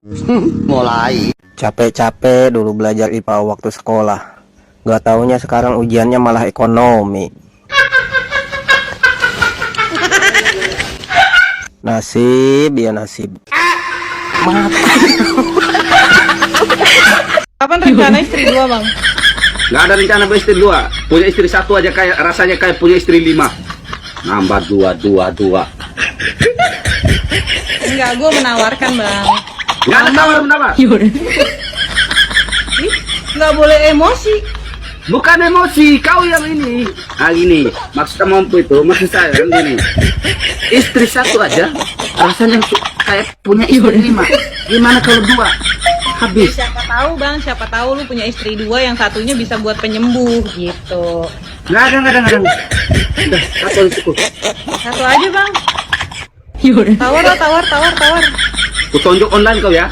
Mulai. Capek-capek dulu belajar IPA waktu sekolah. Gak taunya sekarang ujiannya malah ekonomi. Nasib ya nasib. Kapan rencana istri dua, Bang? Nggak ada rencana beristri dua. Punya istri satu aja kayak rasanya kayak punya istri 5. Nambah dua. Enggak, gue menawarkan, Bang. Nggak ada tawar-menawar. Nggak boleh emosi. Bukan emosi, kau yang ini. Ah gini, maksudnya mampu itu, maksud saya yang gini. Istri satu aja, rasanya kayak punya istri 5. Gimana kalau 2? Habis. Siapa tahu, Bang, siapa tahu lu punya istri 2, yang satunya bisa buat penyembuh gitu. Nggak ada. Udah, satu cukup. Satu aja, Bang. Tawar. Ku tunjuk online kau ya.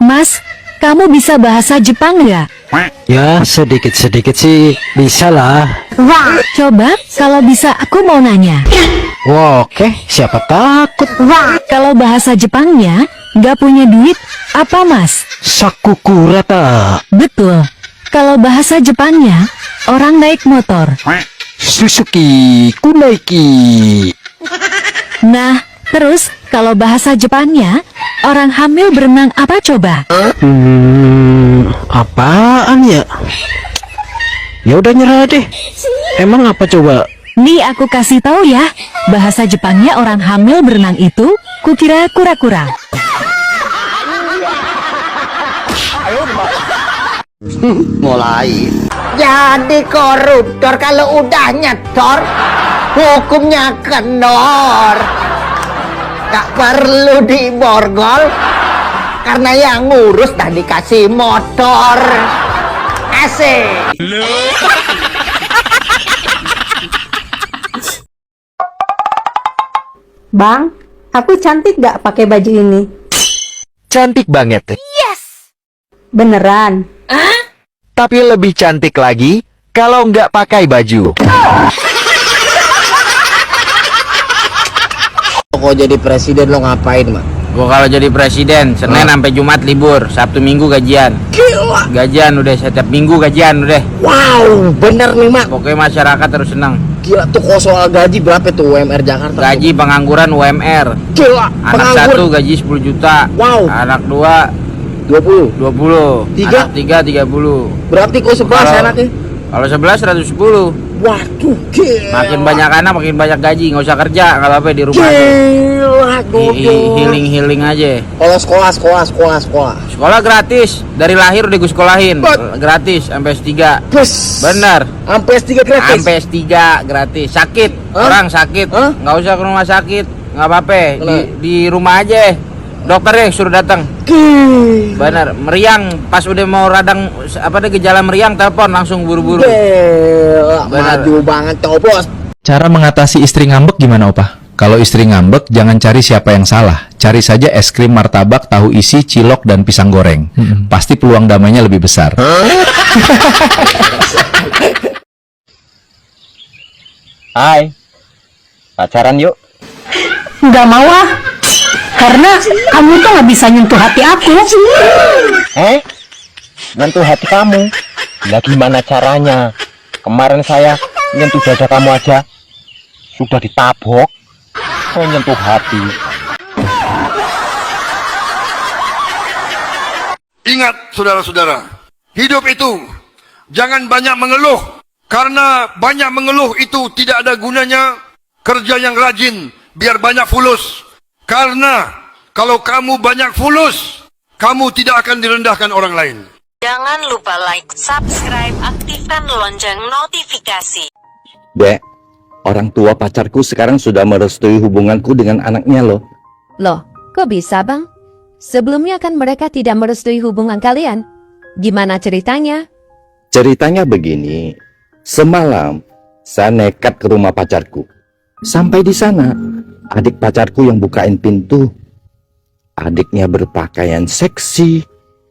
Mas, kamu bisa bahasa Jepang nggak? Ya, sedikit-sedikit sih bisa lah. Wah, coba kalau bisa aku mau nanya. Wah, oke, siapa takut? Wah, kalau bahasa Jepangnya nggak punya duit, apa mas? Sakukurata. Betul. Kalau bahasa Jepangnya, orang naik motor. Suzuki Kunaiki. Nah, terus kalau bahasa Jepangnya, orang hamil berenang apa coba? Apaan ya? Ya udah nyerah deh. Emang apa coba? Nih aku kasih tahu ya, bahasa Jepangnya orang hamil berenang itu, kukira kura-kura. Mulai. Jadi koruptor kalau udah nyetor hukumnya kendor, gak perlu diborgol karena yang ngurus dah dikasih motor. Asik. Bang, aku cantik gak pakai baju ini? Cantik banget. Beneran? Tapi lebih cantik lagi kalau nggak pakai baju. Kok jadi presiden lo ngapain, Mak? Gua kalau jadi presiden, Senin sampai Jumat libur, Sabtu Minggu gajian. Gila. Gajian udah setiap minggu gajian udah. Wow, bener nih Mak. Pokoknya masyarakat harus senang. Gila tuh, kok soal gaji berapa tuh UMR Jakarta? Gaji pengangguran UMR. Gila. Anak satu gaji 10 juta. Wow. Anak 2 20. 20. Tiga? Anak 3 30. Berarti kok 11 Kalau- anaknya? Kalau 11 110. Waduh, gila. Makin banyak anak makin banyak gaji, nggak usah kerja, nggak apa-apa di rumah aja. Gila, Dodo. Healing aja. Kalau sekolah. Sekolah gratis, dari lahir udah gue sekolahin. Gratis sampai S3. Bus. Bener. Sampai S3 gratis. Sampai S3 gratis. Sakit, Hah? orang sakit, Hah? nggak usah ke rumah sakit, nggak apa-apa. Di rumah aja. Dokternya suruh datang. Bener. Meriang, pas udah mau radang apa deh gejala meriang, telepon langsung buru-buru. Gila, Bener. maju banget cobos. Cara mengatasi istri ngambek gimana, Opa? Kalau istri ngambek, jangan cari siapa yang salah. Cari saja es krim martabak, tahu isi, cilok, dan pisang goreng. Pasti peluang damainya lebih besar. Hai. Pacaran yuk. Nggak mau ah, karena kamu tuh nggak bisa nyentuh hati aku. Nyentuh hati kamu. Lah gimana caranya? Kemarin saya nyentuh dada kamu aja sudah ditabok. Saya nyentuh hati. Ingat saudara-saudara, hidup itu jangan banyak mengeluh, karena banyak mengeluh itu tidak ada gunanya. Kerja yang rajin biar banyak fulus, karena kalau kamu banyak fulus, kamu tidak akan direndahkan orang lain. Jangan lupa like, subscribe, aktifkan lonceng notifikasi. Dek, orang tua pacarku sekarang sudah merestui hubunganku dengan anaknya loh. Loh, kok bisa bang? Sebelumnya kan mereka tidak merestui hubungan kalian. Gimana ceritanya? Ceritanya begini, semalam saya nekat ke rumah pacarku. Sampai di sana, adik pacarku yang bukain pintu. Adiknya berpakaian seksi,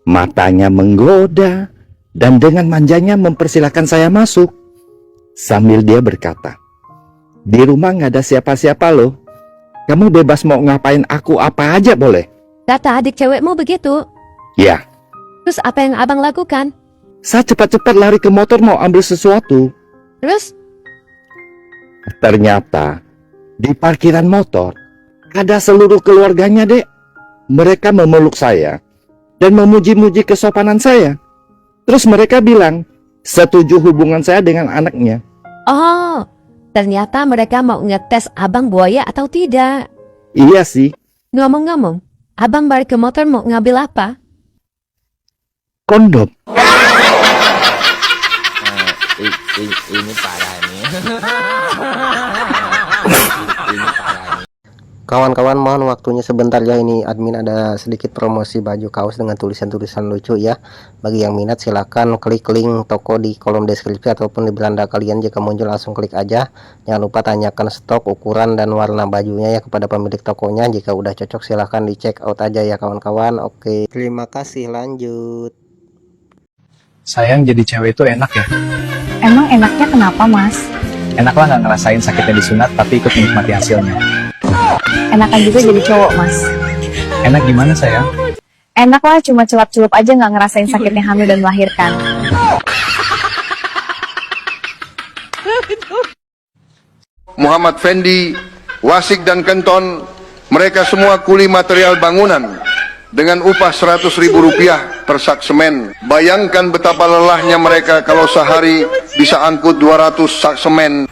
matanya menggoda, dan dengan manjanya mempersilahkan saya masuk. Sambil dia berkata, di rumah nggak ada siapa-siapa loh. Kamu bebas mau ngapain aku apa aja boleh. Kata adik cewekmu begitu. Ya, Terus apa yang abang lakukan? saya cepat-cepat lari ke motor mau ambil sesuatu. Terus? Ternyata di parkiran motor ada seluruh keluarganya, Dek. Mereka memeluk saya dan memuji-muji kesopanan saya. Terus mereka bilang setuju hubungan saya dengan anaknya. Oh, ternyata mereka mau ngetes abang buaya atau tidak. Iya sih. Ngomong-ngomong, abang balik ke motor mau ngambil apa? Kondom. Ini parah nih. Kawan-kawan, mohon waktunya sebentar ya, ini admin ada sedikit promosi baju kaos dengan tulisan-tulisan lucu ya. Bagi yang minat silahkan klik link toko di kolom deskripsi ataupun di beranda kalian. Jika muncul langsung klik aja. Jangan lupa tanyakan stok, ukuran, dan warna bajunya ya kepada pemilik tokonya. Jika udah cocok silahkan di check out aja ya kawan-kawan. Oke, terima kasih, lanjut. Sayang, jadi cewek itu enak ya? Emang enaknya kenapa, Mas? Enak lah nggak ngerasain sakitnya disunat tapi ikut menikmati hasilnya. Enakan juga jadi cowok, Mas. Enak gimana sayang? Enak lah, cuma celup-celup aja nggak ngerasain sakitnya hamil dan melahirkan. Muhammad Fendi, Wasik dan Kenton, mereka semua kuli material bangunan dengan upah Rp100.000 per sak semen. Bayangkan betapa lelahnya mereka kalau sehari bisa angkut 200 sak semen.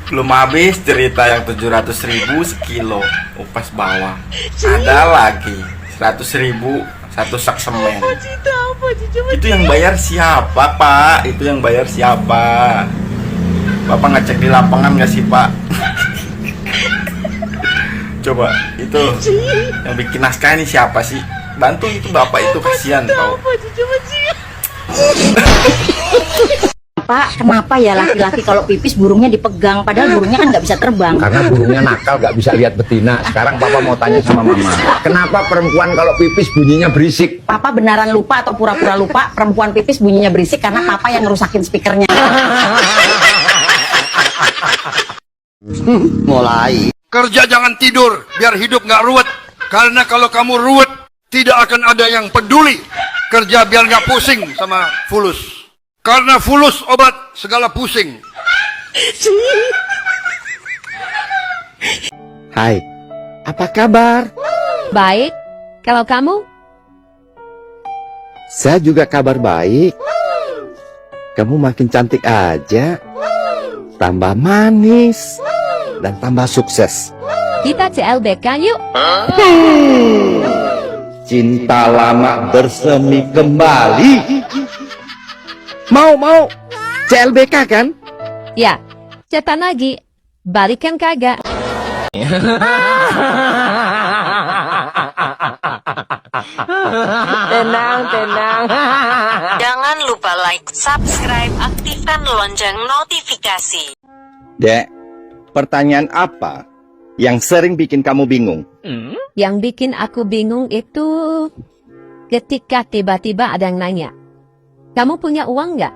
Belum habis cerita yang 700.000 sekilo upas bawang. Ada lagi 100.000 satu sak semen. Itu yang bayar siapa, Pak? Itu yang bayar siapa? Bapak ngecek di lapangan nggak sih, Pak? Coba itu yang bikin naskah ini siapa sih? Bantu itu Bapak itu, kasihan tau. Pak, kenapa ya laki-laki kalau pipis burungnya dipegang, padahal burungnya kan nggak bisa terbang? Karena burungnya nakal, gak bisa lihat betina. Sekarang papa mau tanya sama mama, kenapa perempuan kalau pipis bunyinya berisik? Papa beneran lupa atau pura-pura lupa perempuan pipis bunyinya berisik karena papa yang ngerusakin speakernya. Mulai. Kerja jangan tidur, biar hidup nggak ruwet. Karena kalau kamu ruwet, tidak akan ada yang peduli. Kerja biar nggak pusing sama fulus. Karena fulus obat segala pusing. Hai, apa kabar? Baik. Kalau kamu? Saya juga kabar baik. Kamu makin cantik aja. Tambah manis. Dan tambah sukses. Kita CLBK yuk. Cinta lama bersemi kembali. Mau CLBK kan? Ya, cetan lagi. Balikan kagak. Tenang. Jangan lupa like, subscribe, aktifkan lonceng notifikasi. Dek, pertanyaan apa yang sering bikin kamu bingung? Yang bikin aku bingung itu ketika tiba-tiba ada yang nanya, kamu punya uang nggak?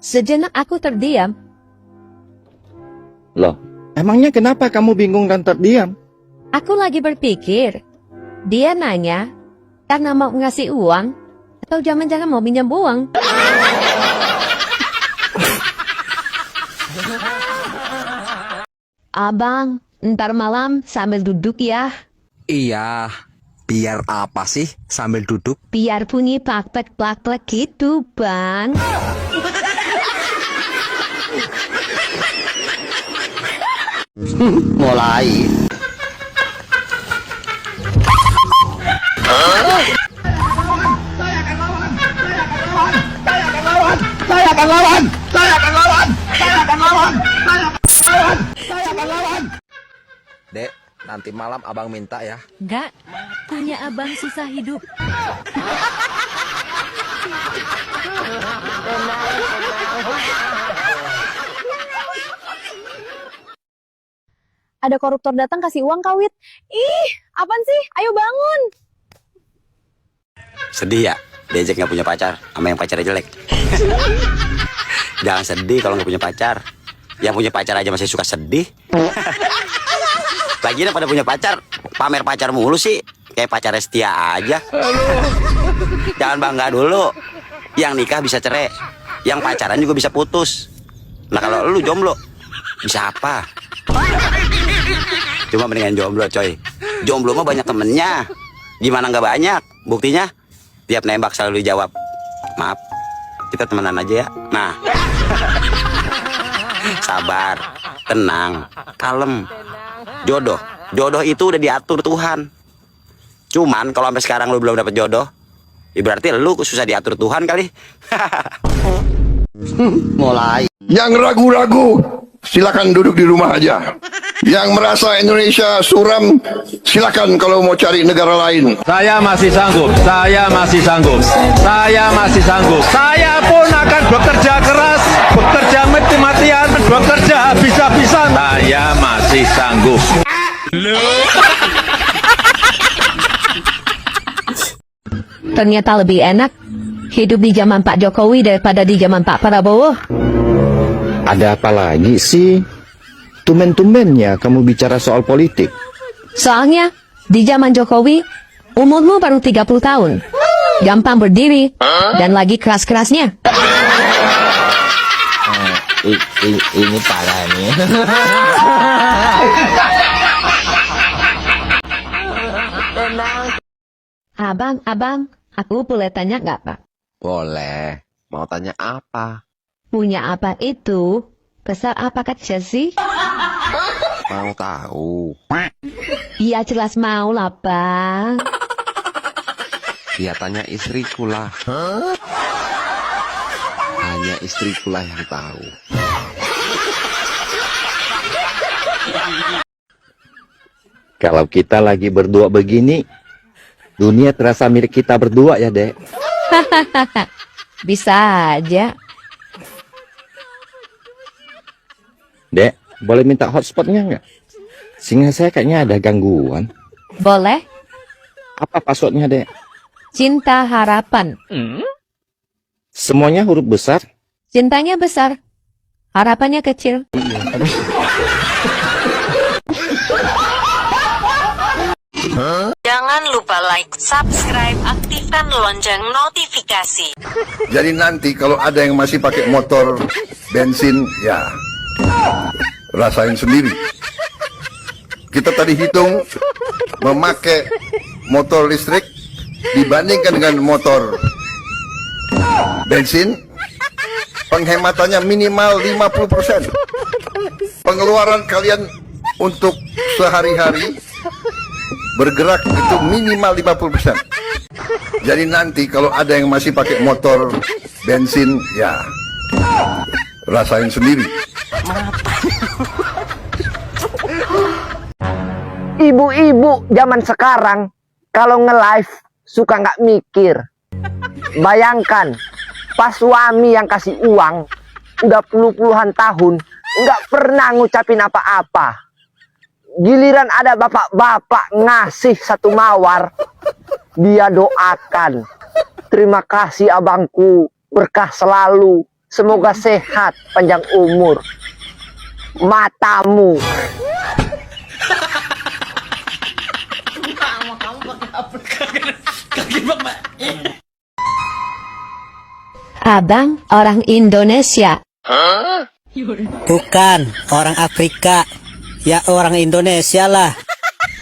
Sejenak aku terdiam. Loh, emangnya kenapa kamu bingung dan terdiam? Aku lagi berpikir, dia nanya karena mau ngasih uang atau jangan-jangan mau minjem uang. Abang, ntar malam sambil duduk ya. Iya, biar apa sih sambil duduk? Biar bunyi plak-plek gitu, Bang. Mulai. Saya akan lawan. Dek, nanti malam abang minta ya. Enggak, punya abang susah hidup. Ada koruptor datang kasih uang kawit. Ih, apaan sih? Ayo bangun. Sedih ya, diajak nggak punya pacar sama yang pacarnya jelek. Jangan sedih kalau nggak punya pacar. Yang punya pacar aja masih suka sedih. Lagian pada punya pacar, pamer pacar mulu sih. Kayak pacar Setia aja. Jangan bangga dulu. Yang nikah bisa cerai, yang pacaran juga bisa putus. Nah kalau lu jomblo, bisa apa? Cuma mendingan jomblo coy. Jomblo mah banyak temennya. Gimana nggak banyak? Buktinya tiap nembak selalu dijawab, maaf, kita temenan aja ya. Nah, sabar, tenang, kalem. Jodoh itu udah diatur Tuhan. Cuman kalau sampai sekarang lu belum dapet jodoh, ya berarti lu susah diatur Tuhan kali. Mulai. Yang ragu-ragu, silakan duduk di rumah aja. Yang merasa Indonesia suram, silakan kalau mau cari negara lain. Saya masih sanggup, saya masih sanggup, saya masih sanggup. Saya pun akan bekerja keras, bekerja mati-matian, bekerja habis-habisan. Saya masih sanggup. Ternyata lebih enak hidup di zaman Pak Jokowi daripada di zaman Pak Prabowo. Ada apa lagi sih? Tumen-tumennya kamu bicara soal politik. Soalnya di zaman Jokowi umurmu baru 30 tahun. Gampang berdiri dan lagi keras-kerasnya. Ini parah nih. Abang, aku boleh tanya nggak, Pak? Boleh. Mau tanya apa? Punya apa itu? Besar apa kecil sih? Mau tahu? Iya jelas mau lah, Bang. Ya tanya istriku lah. Hanya istriku lah yang tahu. Kalau kita lagi berdua begini, dunia terasa milik kita berdua ya, Dek. Bisa aja. Dek, boleh minta hotspotnya nggak? Sehingga saya kayaknya ada gangguan. Boleh? Apa passwordnya, Dek? Cinta harapan. Semuanya huruf besar? Cintanya besar, harapannya kecil. Jangan lupa like, subscribe, aktifkan lonceng notifikasi. Jadi nanti kalau ada yang masih pakai motor bensin, ya rasain sendiri. Kita tadi hitung memakai motor listrik dibandingkan dengan motor bensin, penghematannya minimal 50%. Pengeluaran kalian untuk sehari-hari bergerak itu minimal 50%. Jadi nanti kalau ada yang masih pakai motor bensin, ya rasain sendiri. Ibu-ibu zaman sekarang kalau nge-live suka nggak mikir. Bayangkan pas suami yang kasih uang udah puluhan tahun nggak pernah ngucapin apa-apa. Giliran ada bapak-bapak ngasih satu mawar, dia doakan. Terima kasih abangku, berkah selalu, semoga sehat, panjang umur. Matamu. Abang orang Indonesia. Bukan, orang Afrika. Ya orang Indonesia lah.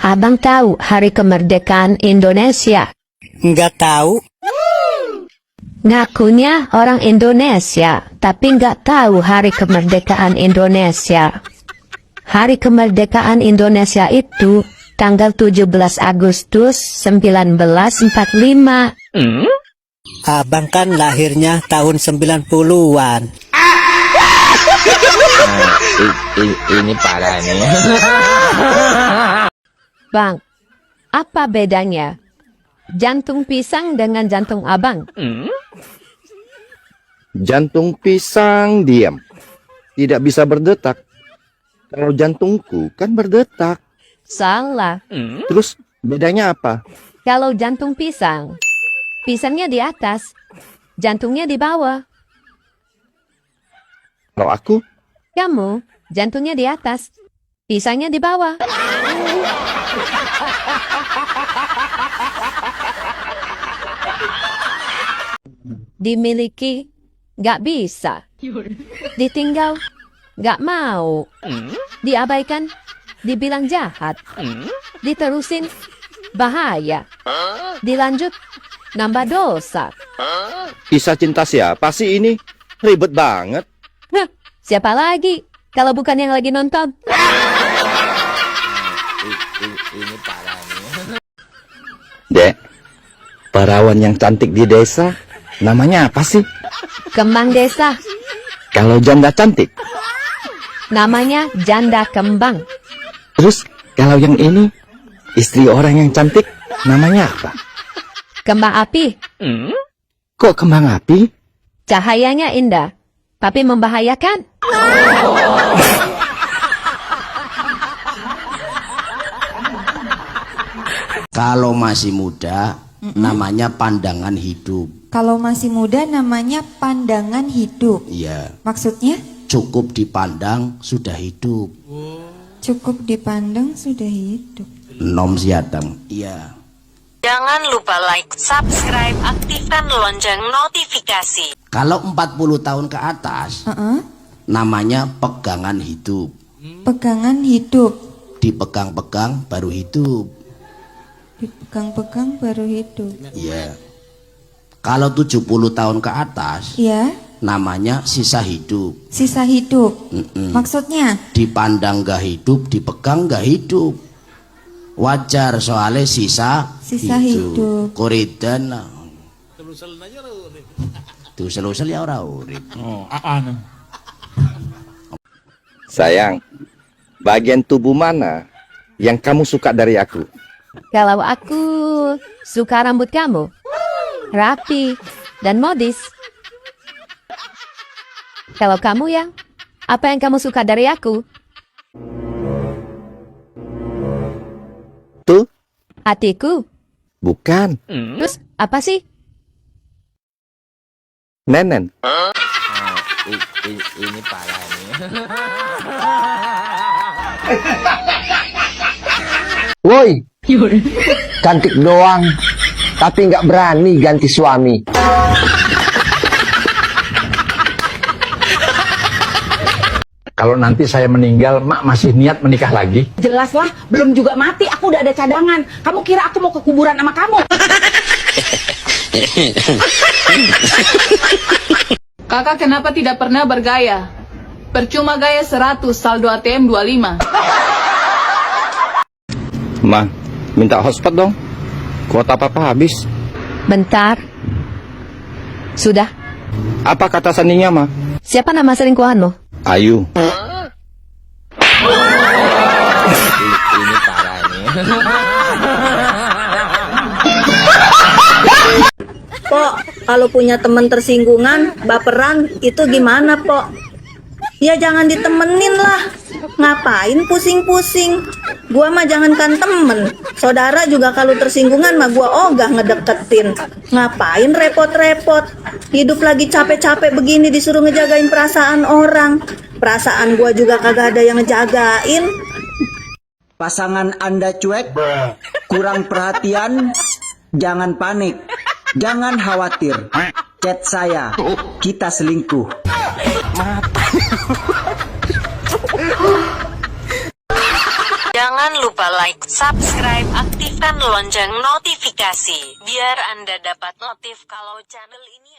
Abang tahu hari kemerdekaan Indonesia? Nggak tahu. Ngakunya orang Indonesia, tapi nggak tahu hari kemerdekaan Indonesia. Hari kemerdekaan Indonesia itu tanggal 17 Agustus 1945. Abang kan lahirnya tahun 90-an. Ini parah nih. Bang, apa bedanya jantung pisang dengan jantung abang? Jantung pisang diam, tidak bisa berdetak. Kalau jantungku kan berdetak. Salah. Terus bedanya apa? Kalau jantung pisang, pisangnya di atas, jantungnya di bawah. Kalau aku Kamu jantungnya di atas, pisangnya di bawah. Dimiliki, gak bisa. Ditinggal, gak mau. Diabaikan, dibilang jahat. Diterusin, bahaya. Dilanjut, nambah dosa. Kisah cinta siapa sih ini? Ribet banget. Hah, siapa lagi kalau bukan yang lagi nonton? Dek, perawan yang cantik di desa namanya apa sih? Kembang desa, Kalau janda cantik. namanya janda kembang. Terus kalau yang ini, istri orang yang cantik, namanya apa? Kembang api, Kok kembang api? cahayanya indah, tapi membahayakan. Kalau masih muda, namanya pandangan hidup. Kalau masih muda namanya pandangan hidup. Iya, Maksudnya cukup dipandang sudah hidup. cukup dipandang sudah hidup. Nom siadang. Iya. Jangan lupa like, subscribe, aktifkan lonceng notifikasi. Kalau 40 tahun ke atas, namanya pegangan hidup. Pegangan hidup. Dipegang-pegang baru hidup. Dipegang-pegang baru hidup. Iya. Kalau 70 tahun ke atas, Ya, namanya sisa hidup. sisa hidup. Mm-mm. Maksudnya Dipandang gak hidup, dipegang gak hidup. Wajar soalnya sisa hidup. Kuridan lah. Tuh selusel ya ora urip. Sayang, bagian tubuh mana yang kamu suka dari aku? Kalau aku suka rambut kamu, rapi dan modis. Kalau kamu yang, apa yang kamu suka dari aku? Tuh, Hatiku. bukan. Terus apa sih? Nenen. Ini parah nih. Woi, cantik doang, tapi nggak berani ganti suami. Kalau nanti saya meninggal, Mak masih niat menikah lagi? Jelas lah, belum juga mati, aku udah ada cadangan. Kamu kira aku mau ke kuburan sama kamu? Kakak kenapa tidak pernah bergaya? Percuma gaya 100, saldo ATM 25. Ma, minta hotspot dong. Kuota papa habis. Bentar. Sudah. Apa kata sandinya, Ma? Siapa nama selingkuhanmu? Ayu. Ini parah nih. Pok, kalau punya teman tersinggungan, baperan, itu gimana, Pok? Ya jangan ditemenin lah. Ngapain pusing-pusing? Gua mah jangankan temen, saudara juga kalau tersinggungan mah gua ogah ngedeketin. Ngapain repot-repot? Hidup lagi capek-capek begini disuruh ngejagain perasaan orang. Perasaan gua juga kagak ada yang ngejagain. Pasangan Anda cuek, kurang perhatian, jangan panik, jangan khawatir. Chat saya, kita selingkuh. Jangan lupa like, subscribe, aktifkan lonceng notifikasi biar Anda dapat notif kalau channel ini